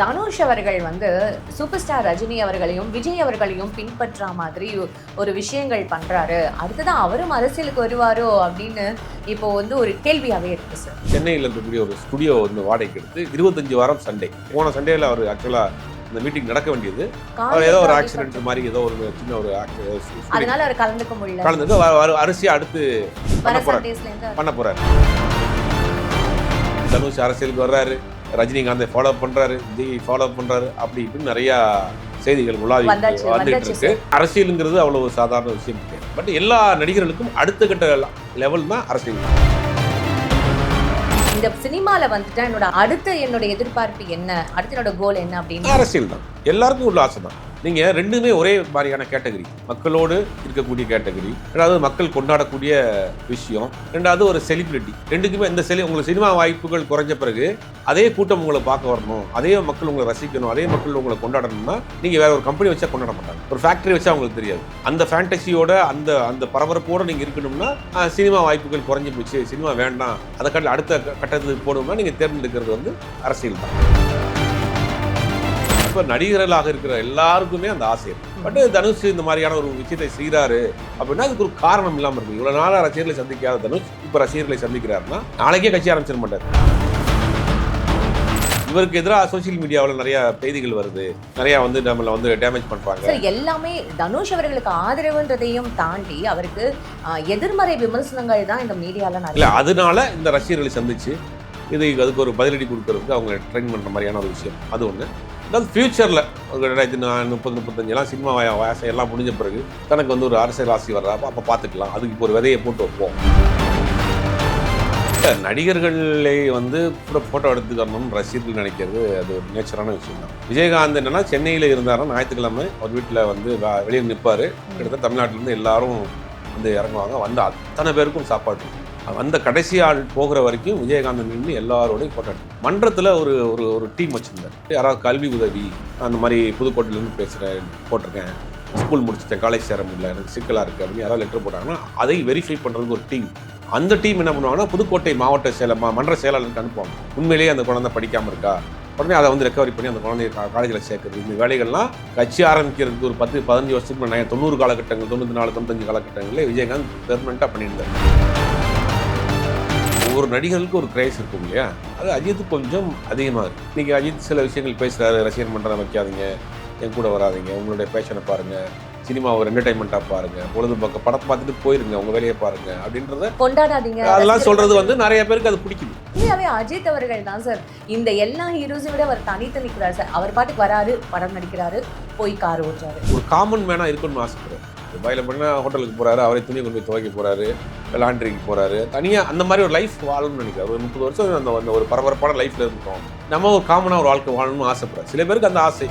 தனுஷ் அவர்கள் வந்து super star Rajini அவர்களையும் விஜய் அவர்களையும் பின்பற்றா மாதிரி ஒரு விஷயங்கள் பண்றாரு. அடுத்ததான் அவரும் அரசியலுக்கு வருவாரோ அப்படின்னு இப்போ வந்து ஒரு கேள்வியாவே இருக்கு சார். சென்னையில் இருக்கக்கூடிய ஒரு ஸ்டுடியோ வந்து வாடகைக்கு எடுத்து 25 வாரம் சண்டே போன சண்டேல அவர் ஆக்சுவலா இந்த மீட்டிங் நடக்க வேண்டியது, அவர் ஏதோ ஒரு ஆக்சிடென்ட் மாதிரி ஏதோ ஒரு சின்ன ஒரு அதனால அவர் கலந்துக்க முடியல. கலந்துக்க அரிசியா அடுத்து பண்ண போறாரு. தனுஷ் அரசியலுக்கு வர்றாரு, ரஜினிகாந்தை ஃபாலோ பண்றாரு, விஜய் ஃபாலோ பண்றாரு, அப்படி இப்படின்னு நிறைய செய்திகள் உலாவி வந்துட்டு இருக்கு. அரசியலுங்கிறது அவ்வளவு சாதாரண விஷயம் கிடையாது. பட் எல்லா நடிகர்களுக்கும் அடுத்த கட்ட லெவல் தான் அரசியல். இந்த சினிமால வந்துட்டு என்னோட எதிர்பார்ப்பு என்ன, அடுத்த என்னோட கோல் என்ன அப்படின்னு அரசியல் தான். எல்லாருக்கும் உள்ள ஆசை தான். நீங்க ரெண்டுமே ஒரே மாதிரியான கேட்டகரி, மக்களோடு இருக்கக்கூடிய கேட்டகரி, ரெண்டாவது மக்கள் கொண்டாடக்கூடிய விஷயம், ரெண்டாவது ஒரு செலிபிரிட்டி. ரெண்டுக்குமே இந்த உங்களுக்கு சினிமா வாய்ப்புகள் குறைஞ்ச பிறகு அதே கூட்டம் உங்களை பார்க்க வரணும், அதே மக்கள் உங்களை ரசிக்கணும், அதே மக்கள் உங்களை கொண்டாடணும்னா நீங்க வேற ஒரு கம்பெனி வச்சா கொண்டாட மாட்டாங்க, ஒரு ஃபேக்டரி வச்சா அவங்களுக்கு தெரியாது. அந்த ஃபேண்டசியோட அந்த பரபரப்போட நீங்க இருக்கணும்னா சினிமா வாய்ப்புகள் குறைஞ்சி போச்சு, சினிமா வேண்டாம், அதை கட்ட அடுத்த கட்டத்துக்கு போகணும்னா நீங்க தேர்ந்தெடுக்கிறது வந்து அரசியல் தான். நடிகர்களாக இருக்கிற எல்லாருக்குமே அந்த ஆசை இருக்கு. பட் தனுஷ் இந்த மாதிரியான ஒரு விஷயத்தை செய்யறாரு அப்படின்னா அதுக்கு ஒரு காரணம் இல்லாம இருக்கு. இவ்வளவு நாளா ரசிகர்களை சந்திக்காத தனுஷ் இப்ப ரசிகர்களை சந்திக்கிறாருன்னா நாளைக்கே கட்சி ஆரம்பிச்சிட மாட்டார். இவருக்கு எதிராக சோசியல் மீடியாவில் நிறைய செய்திகள் வருது, நிறைய வந்து நம்மள வந்து டேமேஜ் பண்றாங்க. எல்லாமே தனுஷ் அவர்களுக்கு ஆதரவுன்றதையும் தாண்டி அவருக்கு எதிர்மறை விமர்சனங்கள் தான் இந்த மீடியால இல்ல, அதனால இந்த ரசிகர்களை சந்திச்சு அதுக்கு ஒரு பதிலடி கொடுக்கறதுக்கு அவங்க ட்ரெயின் பண்ற மாதிரியான ஒரு விஷயம் அது ஒண்ணு. அதாவது ஃபியூச்சரில் 2030-35 சினிமா வயசை எல்லாம் முடிஞ்ச பிறகு தனக்கு வந்து ஒரு அரசியல் ராசி வர்றப்ப அப்போ பார்த்துக்கலாம், அதுக்கு இப்போ ஒரு விதையை போட்டு வைப்போம். நடிகர்களை வந்து ஃபோட்டோ எடுத்துக்கணும்னு ரசிகர்கள் நினைக்கிறது அது ஒரு நேச்சரான விஷயம் தான். விஜயகாந்த் என்னன்னா சென்னையில் இருந்தாருன்னா ஞாயிற்றுக்கிழமை ஒரு வீட்டில் வந்து வெளியே நிற்பார். கிட்டத்தட்ட தமிழ்நாட்டிலேருந்து எல்லாரும் வந்து இறங்குவாங்க, வந்து அத்தனை பேருக்கும் சாப்பாடு. அந்த கடைசி ஆள் போகிற வரைக்கும் விஜயகாந்த் நின்று எல்லாரோடையும் ஃபோட்டோ எடுத்து மன்றத்தில் ஒரு டீம் வச்சுருந்தார். யாராவது கல்வி உதவி, அந்த மாதிரி புதுக்கோட்டையிலேருந்து பேசுகிறேன், போட்டிருக்கேன், ஸ்கூல் முடிச்சுட்டேன், காலேஜ் சேர முடியல, எனக்கு சிக்கலாக இருக்குது அப்படின்னு யாராவது லெட்டர் போட்டாங்கன்னா அதை வெரிஃபை பண்ணுறதுக்கு ஒரு டீம். அந்த டீம் என்ன பண்ணுவாங்கன்னா புதுக்கோட்டை மாவட்ட மன்ற செயலாளருக்கு அனுப்புவாங்க. உண்மையிலேயே அந்த குழந்தை படிக்காமல் இருக்கா, உடனே அதை வந்து ரெக்கவரி பண்ணி அந்த குழந்தைய காலேஜில் சேர்க்குறது. இந்த வேலைகள்லாம் கட்சி ஆரம்பிக்கிறதுக்கு ஒரு 10-15 வருஷத்துக்கு 90 காலகட்டங்கள், 94-95 காலகட்டங்களில் விஜயகாந்த் பெர்மனெண்ட்டாக பண்ணியிருந்தார். ஒரு நடிகர்களுக்கு ஒரு கிரேஸ் இருக்கும் இல்லையா, அது அஜித் கொஞ்சம் அதிகமாக இருக்குது. இன்றைக்கி அஜித் சில விஷயங்கள் பேசுகிறாரு, ரசிகர் மன்றம் வைக்காதீங்க, என் கூட வராதிங்க, உங்களுடைய பேஷனை பாருங்கள், சினிமா ஒரு என்டர்டைன்மெண்ட்டாக பாருங்கள், பொழுதுபோக்க படத்தை பார்த்துட்டு போயிருங்க, உங்கள் வேலையை பாருங்கள் அப்படின்றத கொண்டாடாதீங்க. அதெல்லாம் சொல்கிறது வந்து நிறைய பேருக்கு அது பிடிக்குது. உண்மையாகவே அஜித் அவர்கள் தான் சார் இந்த எல்லா ஹீரோஸை விட அவர் தனித்து நிற்கிறார் சார். அவர் பாட்டுக்கு வராரு, படம் நடிக்கிறாரு, போய் கார் ஓட்டுறாரு. ஒரு காமன் மேனாக இருக்கணும்னு ஆசைப்படுறாரு. துபாயில் பண்ணால் ஹோட்டலுக்கு போகிறாரு, அவரே துணி கொண்டு போய் துவைக்க போகிறாரு, லாண்ட்ரிக்கு போகிறாரு, தனியாக அந்த மாதிரி ஒரு லைஃப் வாழணும்னு நினைக்கிறார். ஒரு 30 வருஷம் அந்த ஒரு பரபரப்பான லைஃப்பில் இருக்கோம், நம்ம ஒரு காமனாக ஒரு வாழ்க்கை வாழணும்னு ஆசைப்படுறாரு. சில பேருக்கு அந்த ஆசை.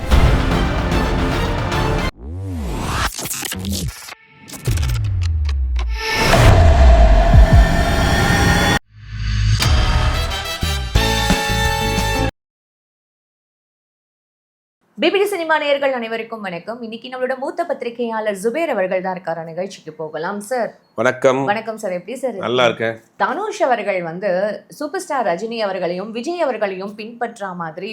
பிபிடி சினிமா நேயர்கள் அனைவருக்கும் வணக்கம். இன்னைக்கு நம்மளோட மூத்த பத்திரிகையாளர் ஜுபேர் அவர்கள் தான் இருக்காரு. நிகழ்ச்சிக்கு போகலாம் சார். வணக்கம். வணக்கம் சார், எப்படி சார்? நல்லா இருக்கேன். தனுஷ் அவர்கள் வந்து சூப்பர் ஸ்டார் ரஜினி அவர்களையும் விஜய் அவர்களையும் பின்பற்றா மாதிரி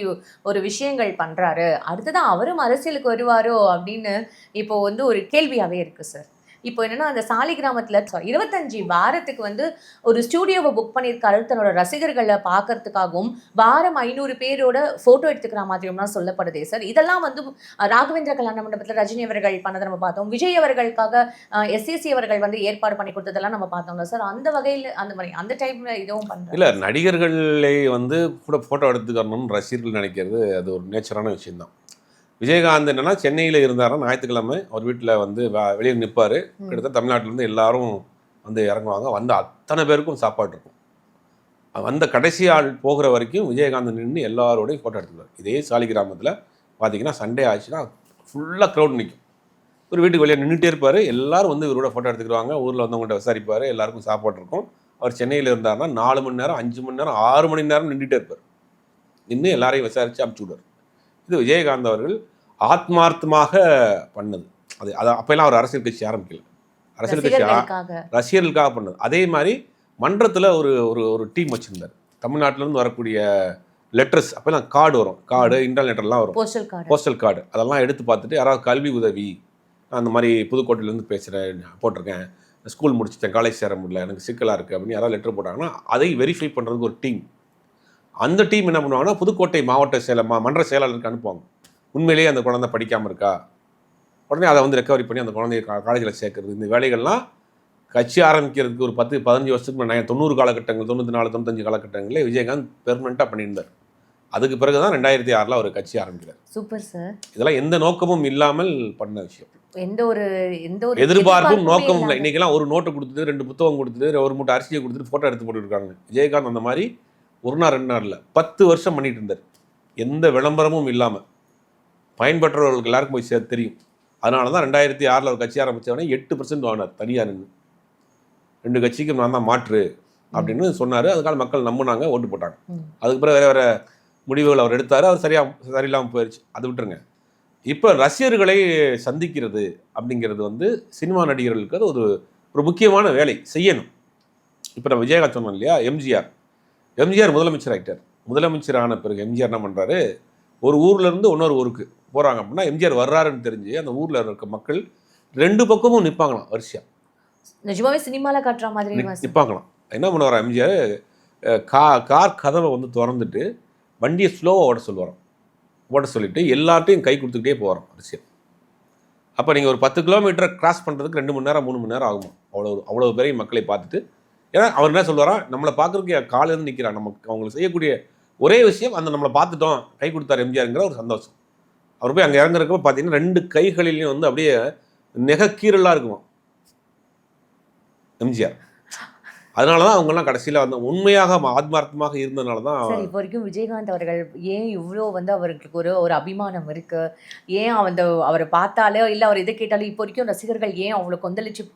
ஒரு விஷயங்கள் பண்றாரு. அடுத்ததான் அவரும் அரசியலுக்கு வருவாரோ அப்படின்னு இப்போ வந்து ஒரு கேள்வியாவே இருக்கு சார். இப்போ என்னன்னா அந்த சாலிகிராமத்துல 25 வாரத்துக்கு வந்து ஒரு ஸ்டூடியோவை புக் பண்ணியிருக்காரு தன்னோட ரசிகர்களை பார்க்கறதுக்காகவும். வாரம் 500 பேரோட போட்டோ எடுத்துக்கிற மாதிரியும் தான் சொல்லப்படுதே சார். இதெல்லாம் வந்து ராகவேந்திர கல்யாண மண்டபத்தில் ரஜினி அவர்கள் பண்ணதை நம்ம பார்த்தோம். விஜய் அவர்களுக்காக SCC அவர்கள் வந்து ஏற்பாடு பண்ணி கொடுத்ததெல்லாம் நம்ம பார்த்தோம்ல சார். அந்த வகையில் அந்த மாதிரி அந்த டைம்ல இதுவும் பண்ணுறோம் இல்லை, நடிகர்களை வந்து ஃபோட்டோ எடுத்துக்கணும்னு ரசிகர்கள் நினைக்கிறது அது ஒரு நேச்சரான விஷயம்தான். விஜயகாந்த் என்னன்னா சென்னையில் இருந்தாருன்னா ஞாயிற்றுக்கிழமை ஒரு வீட்டில் வந்து வெளியே நிற்பார். கிட்டத்தட்ட தமிழ்நாட்டிலேருந்து எல்லாரும் வந்து இறங்குவாங்க, வந்து அத்தனை பேருக்கும் சாப்பாடு இருக்கும். அந்த கடைசி ஆள் போகிற வரைக்கும் விஜயகாந்த் நின்று எல்லாரோடையும் ஃபோட்டோ எடுத்துக்குவார். இதே சாலிகிராமத்தில் பார்த்தீங்கன்னா சண்டே ஆச்சுன்னா ஃபுல்லாக க்ரௌட் நிற்கும். ஒரு வீட்டுக்கு வெளியே நின்றுட்டே இருப்பார், எல்லாரும் வந்து இவரோட ஃபோட்டோ எடுத்துக்கிடுவாங்க. ஊரில் வந்தவங்கள்ட்ட விசாரிப்பார், எல்லாருக்கும் சாப்பாடு இருக்கும். அவர் சென்னையில் இருந்தாருன்னா 4 மணி நேரம், 5 மணி நேரம், 6 மணி நேரம் நின்றுட்டே இருப்பார். நின்று எல்லாரையும் விசாரித்து அனுப்பிச்சி விடுவார். இது விஜயகாந்த் அவர்கள் ஆத்மார்த்தமாக பண்ணது. அது அப்பெல்லாம் அவர் அரசியல் கட்சி ஆரம்பிக்கல, அரசியல் கட்சி ரசிகர்களுக்காக பண்ணது. அதே மாதிரி மன்றத்தில் ஒரு டீம் வச்சுருந்தார். தமிழ்நாட்டிலேருந்து வரக்கூடிய லெட்டர்ஸ் அப்போல்லாம் கார்டு வரும், கார்டு இன்டர்னல் லெட்டர்லாம் வரும், போஸ்டல் கார்டு. Postal card. அதெல்லாம் எடுத்து பார்த்துட்டு யாராவது கல்வி உதவி, அந்த மாதிரி புதுக்கோட்டையிலேருந்து பேசுகிறேன், போட்டிருக்கேன், ஸ்கூல் முடிச்சிட்டேன், காலேஜ் சேர முடியல, எனக்கு சிக்கலாக இருக்குது அப்படின்னு யாராவது லெட்டர் போட்டாங்கன்னா அதை வெரிஃபை பண்ணுறதுக்கு ஒரு டீம். அந்த டீம் என்ன பண்ணுவாங்கன்னா புதுக்கோட்டை மாவட்ட மன்ற செயலாளருக்கு அனுப்புவாங்க. உண்மையிலேயே அந்த குழந்தை படிக்காமல் இருக்கா, உடனே அதை வந்து ரெக்கவரி பண்ணி அந்த குழந்தைய காலேஜில் சேர்க்குறது. இந்த வேலைகள்லாம் கட்சி ஆரம்பிக்கிறதுக்கு ஒரு 10-15 வருஷத்துக்கு முன்னாடி 90 காலகட்டங்கள், 94-95 காலகட்டங்களில் விஜயகாந்த் பெர்மனெண்ட்டாக பண்ணியிருந்தார். அதுக்கு பிறகு தான் 2006 அவர் கட்சி ஆரம்பிக்கிறார். Super sir. இதெல்லாம் எந்த நோக்கமும் இல்லாமல் பண்ண விஷயம், எந்த ஒரு எதிர்பார்ப்பும் நோக்கமும் இல்லை. இன்றைக்கெல்லாம் ஒரு நோட்டை கொடுத்துட்டு 2 புத்தகம் கொடுத்துட்டு ஒரு மூட்டை அரிசியை கொடுத்துட்டு ஃபோட்டோ எடுத்து போட்டுருக்காங்க. விஜயகாந்த் அந்த மாதிரி ஒரு நாள் 2 நாள் இல்லை, 10 வருஷம் பண்ணிட்டு இருந்தார், எந்த விளம்பரமும் இல்லாமல். பயன்பெற்றவர்களுக்கு எல்லாருக்கும் போய் தெரியும். அதனால தான் 2006 அவர் கட்சி ஆரம்பித்தவொடனே 8% வாங்கினார் தனியாக நின்று. 2 கட்சிக்கும் நான் தான் மாற்று அப்படின்னு சொன்னார். அதுக்காக மக்கள் நம்பினாங்க, ஓட்டு போட்டாங்க. அதுக்கு பிறகு வேறு வேறு முடிவுகள் அவர் எடுத்தார், அவர் சரியில்லாமல் போயிடுச்சு, அது விட்டுருங்க. இப்போ ரசிகர்களை சந்திக்கிறது அப்படிங்கிறது வந்து சினிமா நடிகர்களுக்கு அது ஒரு முக்கியமான வேலை செய்யணும். இப்போ நம்ம விஜயகாந்த் சொன்னோம் இல்லையா, எம்ஜிஆர் முதலமைச்சர் ஆகிட்டார். முதலமைச்சர் ஆன பிறகு எம்ஜிஆர் என்ன பண்ணுறாரு, ஒரு ஊர்லேருந்து இன்னொரு ஊருக்கு போகிறாங்க அப்படின்னா எம்ஜிஆர் வர்றாருன்னு தெரிஞ்சு அந்த ஊரில் இருக்க மக்கள் 2 பக்கமும் நிற்பாங்களாம், வரிசையாக. நிஜமாவே சினிமாவில் காட்டுற மாதிரி நிற்பாங்களாம். என்ன பண்ணுவார் எம்ஜிஆர், கார் கதவை வந்து திறந்துட்டு வண்டியை ஸ்லோவாக ஓட சொல்லிட்டு எல்லார்ட்டையும் கை கொடுத்துக்கிட்டே போகிறோம் வரிசையாக. அப்போ நீங்கள் ஒரு 10 கிலோமீட்டரை கிராஸ் பண்ணுறதுக்கு 2 மணி நேரம் 3 மணி நேரம் ஆகுமா, அவ்வளோ பெரிய மக்களை பார்த்துட்டு. ஏன்னா அவர் என்ன சொல்லுவாரா, நம்மளை பார்க்குறதுக்கு காலையிலேருந்து நிற்கிறான், நமக்கு அவங்களுக்கு செய்யக்கூடிய ஒரே விஷயம் அந்த நம்மளை பார்த்துட்டோம் கை கொடுத்தார் எம்ஜிஆருங்கிற ஒரு சந்தோஷம். அவர் போய் அங்கே இறங்குறப்ப பார்த்தீங்கன்னா 2 கைகளிலையும் வந்து அப்படியே நெகக்கீரலாக இருக்குமா எம்ஜிஆர். அதனால தான் அவங்கெல்லாம் கடைசியில் வந்து உண்மையாக ஆத்மார்த்தமாக இருந்ததுனால தான். சார், இப்போ வரைக்கும் விஜயகாந்த் அவர்கள் ஏன் இவ்வளோ வந்து அவருக்கு ஒரு அபிமானம் இருக்கு, ஏன் அவரை பார்த்தாலே இல்லை அவர் எதை கேட்டாலும் இப்போ வரைக்கும் ரசிகர்கள் ஏன் அவ்வளோ கொந்தளிச்சு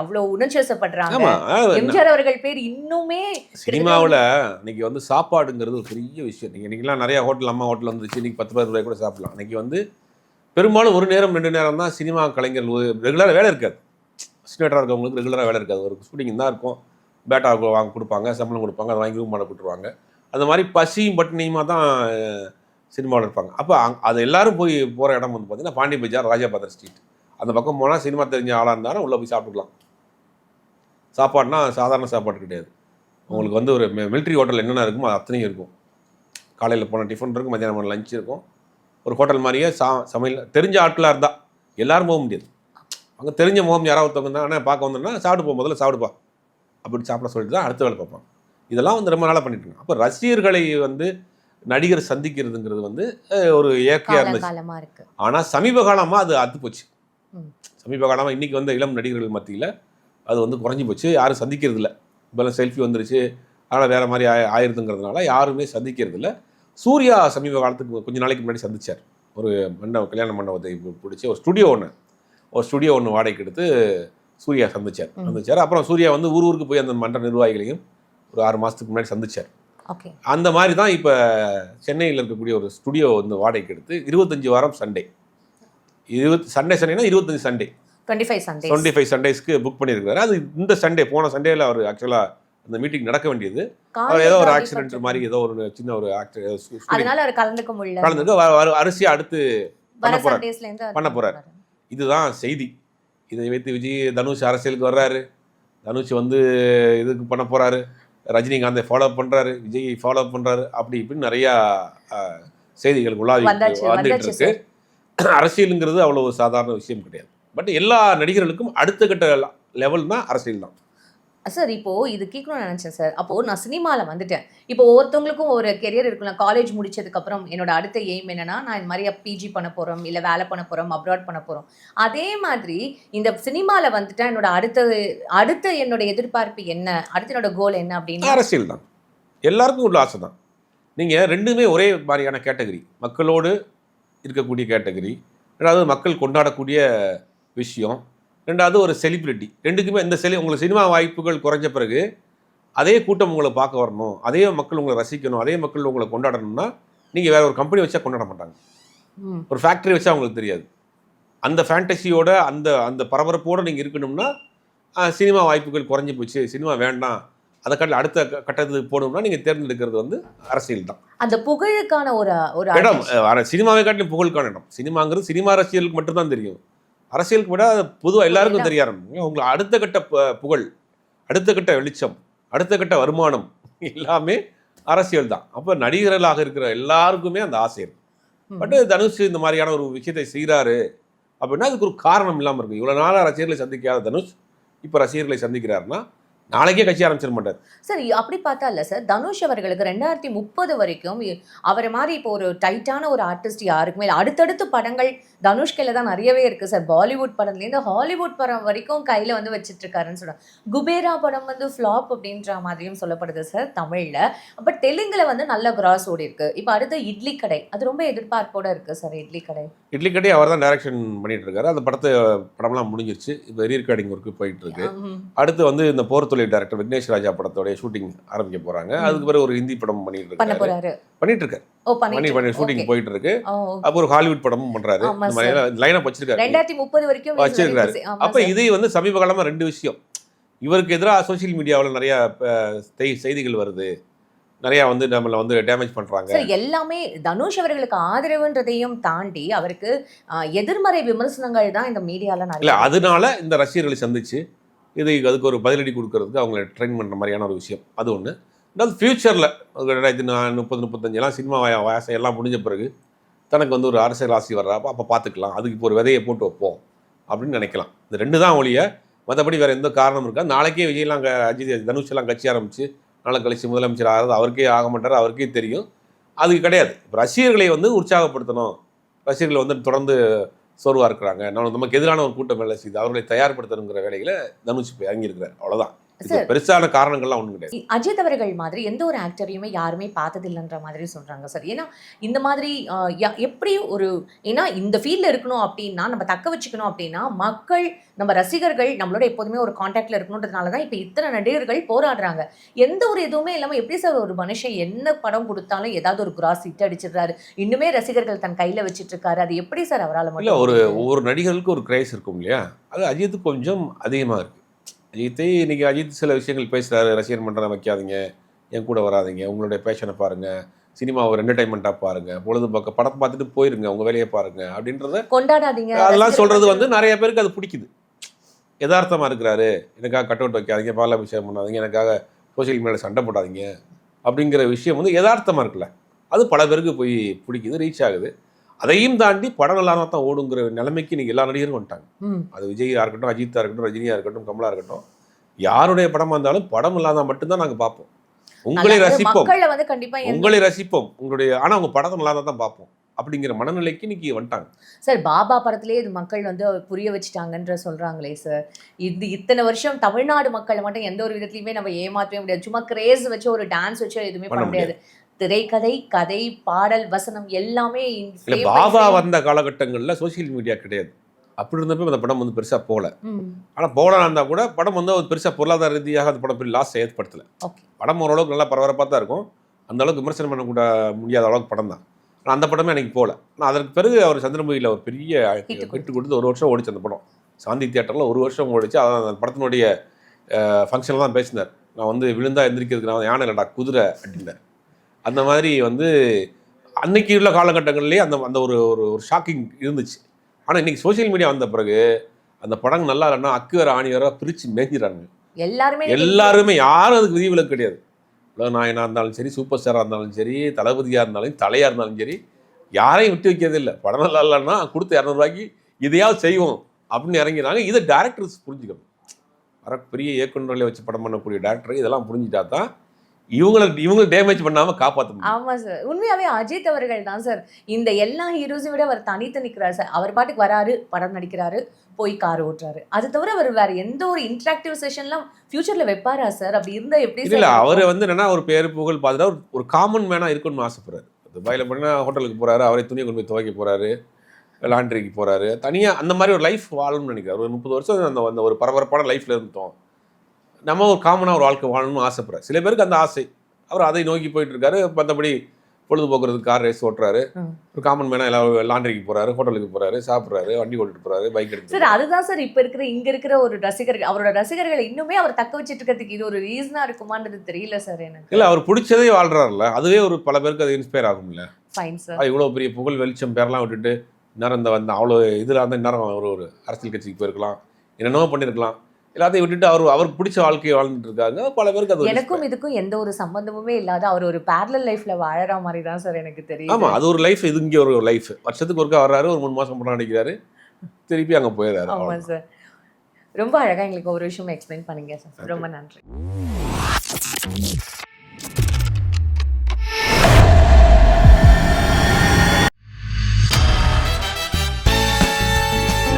அவ்வளோ உணர்ச்சிவசப்படுறாங்க? எம்ஜிஆர் அவர்கள் பேர் இன்னுமே சினிமாவில் இன்னைக்கு வந்து சாப்பாடுங்கிறது ஒரு பெரிய விஷயம். நீங்கள் இன்றைக்கெல்லாம் நிறையா ஹோட்டல், அம்மா ஹோட்டல் வந்துருச்சு, இன்றைக்கி 10 ரூபாய் கூட சாப்பிடலாம். இன்றைக்கி வந்து பெரும்பாலும் 1 நேரம் 2 நேரம் தான் சினிமா கலைஞர்கள் ரெகுலராக வேலை இருக்காது. அசிஸ்டேட்டராக இருக்கவங்களுக்கு ரெகுலராக வேலை இருக்காது. ஒரு ஷூட்டிங் தான் இருக்கும், பேட்டா வாங்க கொடுப்பாங்க, சம்பளம் கொடுப்பாங்க, அதை வாங்கி ரூம் பண்ண கொடுத்துருவாங்க. அந்த மாதிரி பசியும் பட்டினியுமா தான் சினிமாவில் இருப்பாங்க. அப்போ அது எல்லோரும் போகிற இடம் வந்து பார்த்தீங்கன்னா பாண்டி பஜார், ராஜாபாதர் ஸ்ட்ரீட். அந்த பக்கம் போனால் சினிமா தெரிஞ்ச ஆளாக இருந்தாலும் உள்ளே போய் சாப்பிட்டுக்கலாம். சாப்பாடுனா சாதாரண சாப்பாடு கிடையாது. உங்களுக்கு வந்து ஒரு மிலிட்ரி ஹோட்டல் என்னென்ன இருக்குமோ அது அத்தனையும் இருக்கும். காலையில் போனால் டிஃபன் இருக்கும், மத்தியானம் லஞ்ச் இருக்கும். ஒரு ஹோட்டல் மாதிரியே சமையல் தெரிஞ்ச ஆட்களாக இருந்தால் எல்லோரும் போக முடியாது. அங்கே தெரிஞ்ச முகம் யாராவது ஒருத்தவங்க தான் பார்க்க வந்தோம்னா சாப்பிட்டு போகும், முதல்ல சாப்பிடுப்பா அப்படி சாப்பிட சொல்லிட்டு தான் அடுத்த வேலை பார்ப்பாங்க. இதெல்லாம் வந்து ரொம்ப நாளாக பண்ணிட்டு இருக்காங்க. அப்போ ரசிகர்களை வந்து நடிகர் சந்திக்கிறதுங்கிறது வந்து ஒரு இயற்கையாக இருந்துச்சு. ஆனால் சமீப காலமாக அது அத்து போச்சு. சமீப காலமாக இன்றைக்கி வந்து இளம் நடிகர்கள் மத்தியில் அது வந்து குறைஞ்சி போச்சு. யாரும் சந்திக்கிறது இல்லை. இப்போல்லாம் செல்ஃபி வந்துருச்சு, அதனால் வேறு மாதிரி ஆயிருதுங்கிறதுனால யாருமே சந்திக்கிறது இல்லை. சூர்யா சமீப காலத்துக்கு கொஞ்சம் நாளைக்கு முன்னாடி சந்தித்தார். ஒரு கல்யாண மண்டபத்தை பிடிச்சி ஒரு ஸ்டுடியோ ஒன்று வாடகைக்கு எடுத்து சூர்யா சந்திச்சார். அப்புறம் சூர்யா வந்து ஊருக்கு போய் அந்த மன்ற நிர்வாகிகளையும் ஒரு 6 மாதத்துக்கு முன்னாடி சந்திச்சார். அந்த மாதிரி தான் இப்போ சென்னையில் இருக்கக்கூடிய ஒரு ஸ்டுடியோ வந்து வாடகைக்கு எடுத்து 25 வாரம் சண்டே, சண்டேனா 25 சண்டே, 25 சண்டேஸ்க்கு புக் பண்ணியிருக்காரு. அது இந்த சண்டே, போன சண்டேல அவர் ஆக்சுவலாக அந்த மீட்டிங் நடக்க வேண்டியது, அவர் ஏதோ ஒரு ஆக்சிடென்ட் மாதிரி ஏதோ ஒரு சின்ன ஒரு அரிசியா அடுத்து பண்ண போறாரு. இதுதான் செய்தி. இதை வைத்து தனுஷ் அரசியலுக்கு வர்றாரு, தனுஷ் வந்து இதுக்கு பண்ண போறாரு, ரஜினிகாந்தை ஃபாலோ பண்றாரு, விஜய் ஃபாலோ பண்றாரு, அப்படி இப்படின்னு நிறையா செய்திகள் வந்துட்டு இருக்கு. அரசியலுங்கிறது அவ்வளோ சாதாரண விஷயம் கிடையாது. பட் எல்லா நடிகர்களுக்கும் அடுத்த கட்ட லெவல் தான் அரசியல் தான். சார், இப்போது இது கேட்கணும்னு நினச்சேன் சார். அப்போது நான் சினிமாவில் வந்துட்டேன். இப்போ ஒவ்வொருத்தவங்களுக்கும் ஒரு கெரியர் இருக்குல்ல. காலேஜ் முடிச்சதுக்கப்புறம் என்னோட அடுத்த எய்ம் என்னன்னா, நான் இந்த மாதிரி பிஜி பண்ண போகிறோம், இல்லை வேலை பண்ண போகிறோம், அப்ராட் பண்ண போகிறோம். அதே மாதிரி இந்த சினிமாவில் வந்துட்டேன், என்னோட அடுத்த என்னோட எதிர்பார்ப்பு என்ன, அடுத்த என்னோட கோல் என்ன அப்படின்னு. அரசியல் தான் எல்லாருக்கும் உள்ள ஆசை தான். நீங்கள் ரெண்டுமே ஒரே மாதிரியான கேட்டகரி, மக்களோடு இருக்கக்கூடிய கேட்டகரி. ரெண்டாவது மக்கள் கொண்டாடக்கூடிய விஷயம். ரெண்டாவது ஒரு செலிப்ரிட்டி. ரெண்டுக்குமே இந்த உங்களுக்கு சினிமா வாய்ப்புகள் குறைஞ்ச பிறகு அதே கூட்டம் உங்களை பார்க்க வரணும், அதே மக்கள் உங்களை ரசிக்கணும், அதே மக்கள் உங்களை கொண்டாடணும்னா நீங்கள் வேறு ஒரு கம்பெனி வச்சா கொண்டாட மாட்டாங்க, ஒரு ஃபேக்ட்ரி வச்சா அவங்களுக்கு தெரியாது. அந்த ஃபேண்டசியோட அந்த பரபரப்போடு நீங்கள் இருக்கணும்னா சினிமா வாய்ப்புகள் குறைஞ்சி போச்சு, சினிமா வேண்டாம், அந்த கட்டில் அடுத்த கட்டத்துக்கு போகணும்னா நீங்கள் தேர்ந்தெடுக்கிறது வந்து அரசியல் தான். அந்த புகழுக்கான ஒரு ஒரு இடம் சினிமாவை காட்டிலும் புகழுக்கான இடம். சினிமாங்கிறது சினிமா ரசிகர்களுக்கு மட்டும்தான் தெரியும். அரசியலுக்கு விட பொதுவாக எல்லாருக்கும் தெரிய ஆரம்பிக்கும். உங்களுக்கு அடுத்த கட்ட புகழ், அடுத்த கட்ட வெளிச்சம், அடுத்த கட்ட வருமானம் எல்லாமே அரசியல் தான். அப்போ நடிகர்களாக இருக்கிற எல்லாருக்குமே அந்த ஆசை இருக்கு. பட் தனுஷ் இந்த மாதிரியான ஒரு விஷயத்தை செய்கிறாரு அப்படின்னா அதுக்கு ஒரு காரணம் இல்லாமல் இருக்கு. இவ்வளோ நாளாக ரசிகர்களை சந்திக்காத தனுஷ் இப்போ ரசிகர்களை சந்திக்கிறாருன்னா நாளைக்கே கட்சி ஆரம்பிச்சிட மாட்டார். சார் அப்படி பார்த்தா இல்லை சார், தனுஷ் அவர்களுக்கு 2030 வரைக்கும் அவரை மாதிரி இப்போ ஒரு டைட்டான ஒரு ஆர்டிஸ்ட் யாருக்குமே இல்லை. அடுத்தடுத்து படங்கள் தனுஷ் கையில தான் நிறையவே இருக்கு சார். பாலிவுட் படத்துலேருந்து ஹாலிவுட் படம் வரைக்கும் கையில வந்து வச்சுட்டு இருக்காருன்னு சொல்றாங்க. குபேரா படம் வந்து ஃப்ளாப் அப்படின்ற மாதிரியும் சொல்லப்படுது சார் தமிழ்ல. பட் தெலுங்குல வந்து நல்ல கிராஸ் ஓடி இருக்கு. இப்போ அடுத்து இட்லி கடை, அது ரொம்ப எதிர்பார்ப்போட இருக்கு சார். இட்லி கடை அவர் தான் டைரக்ஷன் பண்ணிட்டு இருக்காரு. அந்த படம்லாம் முடிஞ்சிருச்சு. இப்போ ரீரெக்கார்டிங் ஒர்க்கு போயிட்டு இருக்கு. அடுத்து வந்து இந்த போர் டைரக்டர் விக்னேஷ் ராஜா படத்தோட ஷூட்டிங் ஆரம்பிக்க போறாங்க. அதுக்கு பிறகு ஒரு ஹிந்தி படம் பண்ணிட்டு இருக்காரு. ஷூட்டிங் போயிட்டு இருக்கு. அப்ப ஒரு ஹாலிவுட் படமும் பண்றாரு. லைன் அப் வச்சிருக்காரு. 2030 வரைக்கும் வச்சிருக்காரு. அப்ப இது வந்து சமீப காலமா 2 விஷயம். இவருக்கு எதிராக சோசியல் மீடியாவில் நிறைய செய்திகள் வருது. நிறைய வந்து நம்மள வந்து டேமேஜ் பண்றாங்க. சார் எல்லாமே தனுஷ் அவர்களுக்கு ஆதரவுன்றதையும் தாண்டி அவருக்கு எதிர்மறை விமர்சனங்கள் தான் இந்த மீடியால நிறைய. இல்ல அதனால இந்த ரசிகர்களை சந்திச்சு அதுக்கு ஒரு பதிலடி கொடுக்கறதுக்கு அவங்களை ட்ரெயின் பண்ணுற மாதிரியான ஒரு விஷயம் அது ஒன்று. அதாவது ஃப்யூச்சரில் 2030-35 சினிமா வயசை எல்லாம் முடிஞ்ச பிறகு தனக்கு வந்து ஒரு அரசியல் ராசி வர்றப்போ அப்போ பார்த்துக்கலாம், அதுக்கு இப்போ ஒரு விதையை போட்டு வைப்போம் அப்படின்னு நினைக்கலாம். இந்த 2 தான் ஒழிய மற்றபடி வேறு எந்த காரணம் இருக்கா. நாளைக்கே விஜய்லாம் தனுஷ் எல்லாம் கட்சி ஆரம்பிச்சு நாளை கழிச்சு முதலமைச்சர் ஆகிறது அவருக்கே ஆக மாட்டார், அவருக்கே தெரியும். அதுக்கு கிடையாது. இப்போ ரசிகர்களை வந்து உற்சாகப்படுத்தணும், ரசிகர்களை வந்து தொடர்ந்து சோர்வாக இருக்கிறாங்க, நமக்கு எதிரான ஒரு கூட்டம் வேலை செய்து அவர்களை தயார்படுத்தணுங்கிற வேலைகளை தனுஷ் இப்போ இறங்கியிருக்கிறார். அவ்வளோதான். பெருசான காரணங்கள்லாம் ஒன்றும் கிடையாது. அஜித் அவர்கள் மாதிரி எந்த ஒரு ஆக்டரையுமே யாருமே பார்த்ததில்லைன்ற மாதிரி சொல்றாங்க சார். ஏன்னா இந்த மாதிரி எப்படி ஒரு ஏன்னா இந்த ஃபீல்டில் இருக்கணும் அப்படின்னா நம்ம தக்க வச்சுக்கணும் அப்படின்னா மக்கள் நம்ம ரசிகர்கள் நம்மளோட எப்போதுமே ஒரு கான்டாக்ட்ல இருக்கணுன்றதுனால தான் இப்போ இத்தனை நடிகர்கள் போராடுறாங்க. எந்த ஒரு எதுவுமே இல்லாமல் எப்படி சார் ஒரு மனுஷன் என்ன படம் கொடுத்தாலும் ஏதாவது ஒரு கிராஸ் ஹிட் அடிச்சிடுறாரு, இன்னுமே ரசிகர்கள் தன் கையில் வச்சுட்டு இருக்காரு. அது எப்படி சார் அவரால் மட்டும்? இல்லை, ஒவ்வொரு நடிகர்களுக்கு ஒரு கிரேஸ் இருக்கும் இல்லையா, அது அஜித் கொஞ்சம் அதிகமாக இருக்குது. இன்னைக்கு அஜித் சில விஷயங்கள் பேசுகிறாரு, ரசிகர் மன்றம் வைக்காதீங்க, என் கூட வராதிங்க, உங்களுடைய பேஷனை பாருங்கள், சினிமாவை என்டர்டைன்மெண்ட்டாக பாருங்கள், பொழுதுபோக்க படத்தை பார்த்துட்டு போயிருங்க, உங்கள் வேலையை பாருங்கள் அப்படின்றத கொண்டாடாதீங்க. அதெல்லாம் சொல்கிறது வந்து நிறைய பேருக்கு அது பிடிக்குது. யதார்த்தமாக இருக்கிறாரு, எனக்காக கட் அவுட் வைக்காதீங்க, பாலாபிஷேகம் பண்ணாதீங்க, எனக்காக சோசியல் மீடியாவில் சண்டை போடாதீங்க அப்படிங்கிற விஷயம் வந்து யதார்த்தமாக இருக்குல்ல, அது பல பேருக்கு போய் பிடிக்குது, ரீச் ஆகுது. அதையும் தாண்டி படம் நல்லா தான் ஓடுங்கிற நிலைமைக்கு இன்னைக்கு எல்லா நடிகரும் வந்துட்டாங்க. அது விஜயா இருக்கட்டும், அஜித்தா இருக்கட்டும், ரஜினியா இருக்கட்டும், கமலா இருக்கட்டும், யாருடைய படமா இருந்தாலும் படம் இல்லாத மட்டும்தான் நாங்கள் பார்ப்போம். உங்களை ரசிப்போம் உங்களுடைய, ஆனால் உங்க படத்தை நல்லா தான் பார்ப்போம் அப்படிங்கிற மனநிலைக்கு இன்னைக்கு வந்துட்டாங்க சார். பாபா படத்திலே இது மக்கள் வந்து புரிய வச்சுட்டாங்கன்ற சொல்றாங்களே சார். இத்தனை வருஷம் தமிழ்நாடு மக்களை மட்டும் எந்த ஒரு விதத்துலையுமே நம்ம ஏமாற்றவே முடியாது. சும்மா கிரேஸ் வச்சு ஒரு டான்ஸ் வச்சு எதுவுமே பண்ண முடியாது. திரைக்கதை, கதை, பாடல், வசனம் எல்லாமே. பாபா வந்த காலகட்டங்களில் சோசியல் மீடியா கிடையாது. அப்படி இருந்தப்போ அந்த படம் வந்து பெருசாக போகல. ஆனால் போகலாம் இருந்தால் கூட படம் வந்து பெருசாக பொருளாதார ரீதியாக அந்த படம் பெரிய லாஸ் ஏற்படுத்தலை. படம் ஓரளவுக்கு நல்லா பரபரப்பாக தான் இருக்கும். அந்த அளவுக்கு விமர்சனம் பண்ணக்கூட முடியாத அளவுக்கு படம் தான். ஆனால் அந்த படமே எனக்கு போகல. ஆனால் அதற்கு பிறகு அவர் சந்திரமுகியில் ஒரு பெரிய ஹிட் கொடுத்து 1 வருஷம் ஓடிச்சு அந்த படம். சாந்தி தியேட்டரில் 1 வருஷம் ஓடிச்சு. அதான் அந்த படத்தினுடைய ஃபங்க்ஷனில் தான் பேசினார். நான் வந்து விழுந்தா எந்திரிக்கிறதுக்கு நான் யானை இல்லைடா குதிரை அப்படின்னார். அந்த மாதிரி வந்து அன்னைக்கு உள்ள காலகட்டங்கள்லேயே அந்த ஒரு ஒரு ஷாக்கிங் இருந்துச்சு. ஆனால் இன்னைக்கு சோசியல் மீடியா வந்த பிறகு அந்த படம் நல்லா இல்லைன்னா அக்கு வேற ஆணி வேற பிரித்து மேய்ஞ்சிடறாங்க எல்லாருமே. யாரும் அதுக்கு விதிவிலக்கு கிடையாது. உலகநாயகனாக இருந்தாலும் சரி, சூப்பர் ஸ்டாராக இருந்தாலும் சரி, தளபதியாக இருந்தாலும் தலையாக இருந்தாலும் சரி, யாரையும் விட்டு வைக்கிறதே இல்லை. படம் நல்லா இல்லைன்னா கொடுத்து 200 ரூபாய்க்கு இதையாவது செய்வோம் அப்படின்னு இறங்கிறாங்க. இதை டேரக்டர்ஸ் புரிஞ்சுக்கணும். பெரிய இயக்குநர்களை வச்சு படம் பண்ணக்கூடிய டேரக்டர் இதெல்லாம் புரிஞ்சுட்டா தான் இவங்களை டேமேஜ் பண்ணாம காப்பாற்றணும். ஆமா சார், உண்மையாவே அஜித் அவர்கள் தான் சார் இந்த எல்லா ஹீரோஸையும் விட அவர் தனித்து நிற்கிறார் சார். அவர் பாட்டுக்கு வராரு, படம் நடிக்கிறாரு, போய் கார் ஓட்டுறாரு. அது தவிர அவர் வேற எந்த ஒரு இன்டராக்டிவ் செஷன்லாம் ஃபியூச்சர்ல வைப்பாரா சார்? அப்படி இருந்தா எப்படி? இல்ல, அவர் வந்து என்னன்னா ஒரு பேரு புகழ் பார்த்துட்டா ஒரு காமன் மேனா இருக்கணும்னு ஆசைப்படுறாரு. துபாயில பண்ணா ஹோட்டலுக்கு போறாரு, அவரை துணியை கொண்டு போய் துவைக்க போறாரு, லாண்ட்ரிக்கு போறாரு, தனியா அந்த மாதிரி ஒரு லைஃப் வாழணும்னு நினைக்கிறார். ஒரு 30 வருஷம் அந்த ஒரு பரபரப்பான லைஃப்ல இருந்தோம், நம்ம ஒரு காமனாக ஒரு வாழ்க்கை வாழணும்னு ஆசைப்படுறாரு. சில பேருக்கு அந்த ஆசை, அவர் அதை நோக்கி போயிட்டு இருக்காரு. மற்றபடி பொழுதுபோக்குறதுக்கு கார் ரேஸ் ஓட்டுறாரு, ம். ஒரு காமன் மேனா எல்லாம் லாண்டரிக்கு போறாரு, ஹோட்டலுக்கு போறாரு, சாப்பிட்றாரு, வண்டி ஓட்டிட்டு போறாரு, பைக் எடுத்து சார் அதுதான் சார் இப்ப இருக்கிற இங்க இருக்கிற ஒரு ரசிகர்கள் அவரோட ரசிகர்களை இன்னுமே அவர் தக்க வச்சிட்டு இருக்கிறதுக்கு இது ஒரு ரீசனா இருக்குமான்றது தெரியல சார் எனக்கு. இல்லை அவர் பிடிச்சதே வாழ்றாருல்ல, அதுவே ஒரு பல பேருக்கு அது இன்ஸ்பயர் ஆகும்ல. Fine sir. இவ்வளோ பெரிய புகழ் வெளிச்சம் பேரெல்லாம் விட்டுட்டு இந்நேரம் இந்த வந்து அவ்வளோ இதில் வந்து இந்நேரம் ஒரு அரசியல் கட்சிக்கு போயிருக்கலாம், என்னென்னமோ பண்ணியிருக்கலாம். எல்லாத்தையும் விட்டுட்டு அவருக்கு பிடிச்ச வாழ்க்கையை வாழ்ந்துட்டு இருக்காங்க. பல பேருக்கு அது எனக்கும் இதுக்கும் எந்த ஒரு சம்பந்தமுமே இல்லாத அவர் ஒரு பேரலல் லைஃப்ல வாழற மாதிரி தான் சார் எனக்கு தெரியும். ஆமாம், அது ஒரு லைஃப், இது இங்கே ஒரு லைஃப். வருஷத்துக்கு ஒருக்கா வர்றாரு, ஒரு 3 மாதம் படம் நடிக்கிறாரு, திருப்பி அங்கே போயிடுறாரு. ஆமாம் சார். ரொம்ப அழகா எங்களுக்கு ஒரு விஷயம் எக்ஸ்பிளைன் பண்ணீங்க சார். ரொம்ப நன்றி.